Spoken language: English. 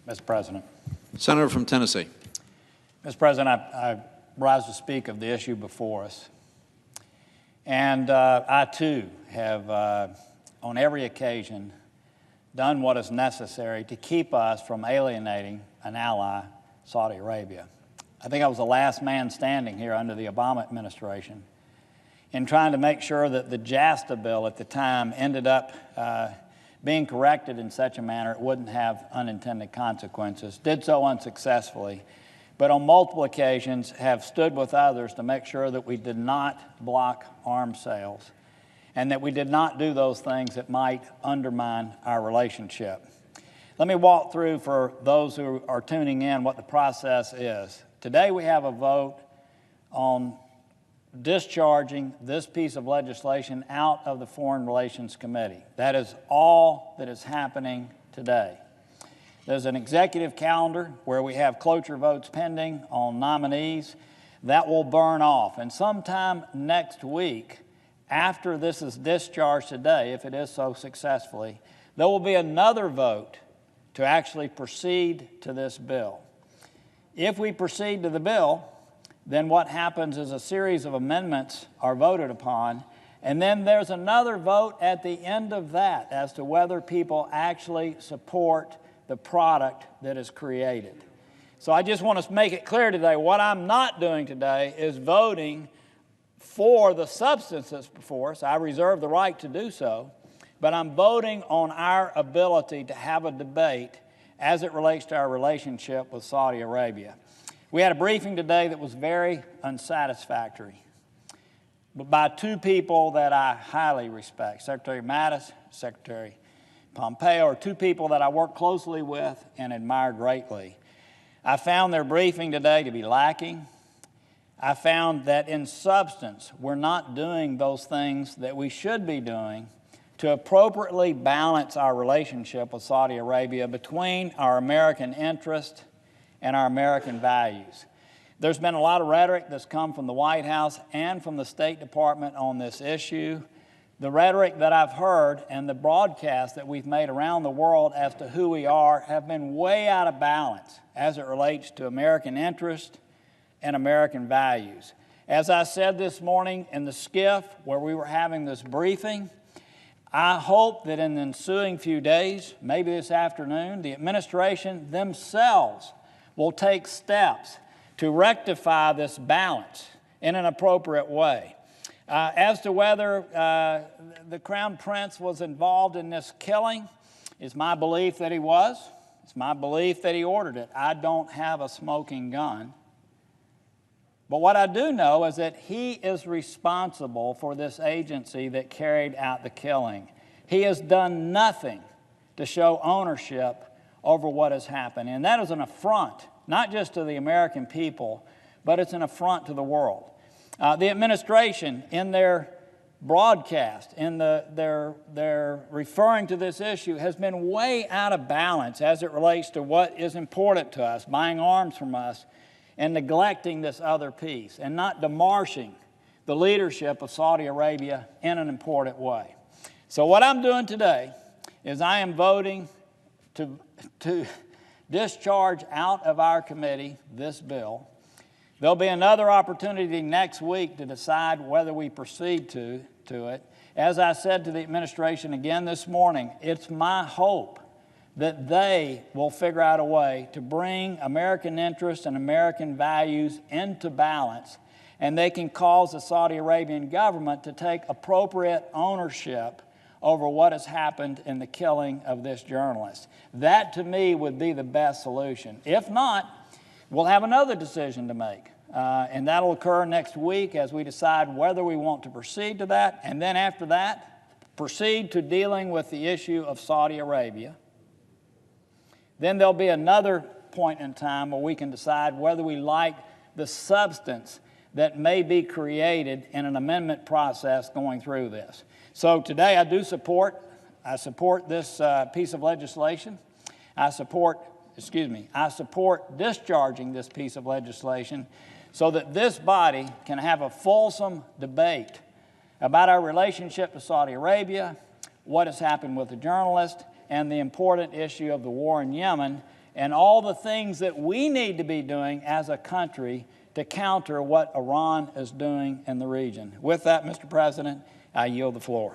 Mr. President. Senator from Tennessee. Mr. President, I rise to speak of the issue before us. And I, too, have, on every occasion, done what is necessary to keep us from alienating an ally, Saudi Arabia. I think I was the last man standing here under the Obama administration in trying to make sure that the JASTA bill at the time ended up being corrected in such a manner it wouldn't have unintended consequences. Did so unsuccessfully, but on multiple occasions have stood with others to make sure that we did not block arms sales and that we did not do those things that might undermine our relationship. Let me walk through, for those who are tuning in, what the process is. Today we have a vote on discharging this piece of legislation out of the Foreign Relations Committee. That is all that is happening today. There's an executive calendar where we have cloture votes pending on nominees. That will burn off. And sometime next week, after this is discharged today, if it is so successfully, there will be another vote to actually proceed to this bill. If we proceed to the bill, then what happens is a series of amendments are voted upon, and then there's another vote at the end of that as to whether people actually support the product that is created. So I just want to make it clear today, what I'm not doing today is voting for the substance that's before us. I reserve the right to do so, but I'm voting on our ability to have a debate as it relates to our relationship with Saudi Arabia. We had a briefing today that was very unsatisfactory, but by two people that I highly respect. Secretary Mattis, Secretary Pompeo are two people that I work closely with and admire greatly. I found their briefing today to be lacking. I found that in substance, we're not doing those things that we should be doing to appropriately balance our relationship with Saudi Arabia between our American interest and our American values. There's been a lot of rhetoric that's come from the White House and from the State Department on this issue. The rhetoric that I've heard and the broadcasts that we've made around the world as to who we are have been way out of balance as it relates to American interest and American values. As I said this morning in the skiff where we were having this briefing, I hope that in the ensuing few days, maybe this afternoon, the administration themselves will take steps to rectify this balance in an appropriate way. As to whether the Crown Prince was involved in this killing, it's my belief that he was. It's my belief that he ordered it. I don't have a smoking gun. But what I do know is that he is responsible for this agency that carried out the killing. He has done nothing to show ownership over what has happened. And that is an affront, not just to the American people, but it's an affront to the world. The administration, in their broadcast, in their referring to this issue, has been way out of balance as it relates to what is important to us, buying arms from us, and neglecting this other piece, and not demarching the leadership of Saudi Arabia in an important way. So what I'm doing today is I am voting to discharge out of our committee this bill. There'll be another opportunity next week to decide whether we proceed to it. As I said to the administration again this morning, it's my hope that they will figure out a way to bring American interests and American values into balance, and they can cause the Saudi Arabian government to take appropriate ownership over what has happened in the killing of this journalist. That, to me, would be the best solution. If not, we'll have another decision to make, and that'll occur next week as we decide whether we want to proceed to that, and then after that, proceed to dealing with the issue of Saudi Arabia. Then there'll be another point in time where we can decide whether we like the substance that may be created in an amendment process going through this. So today I support this piece of legislation. I support discharging this piece of legislation so that this body can have a fulsome debate about our relationship to Saudi Arabia, what has happened with the journalist, and the important issue of the war in Yemen, and all the things that we need to be doing as a country to counter what Iran is doing in the region. With that, Mr. President, I yield the floor.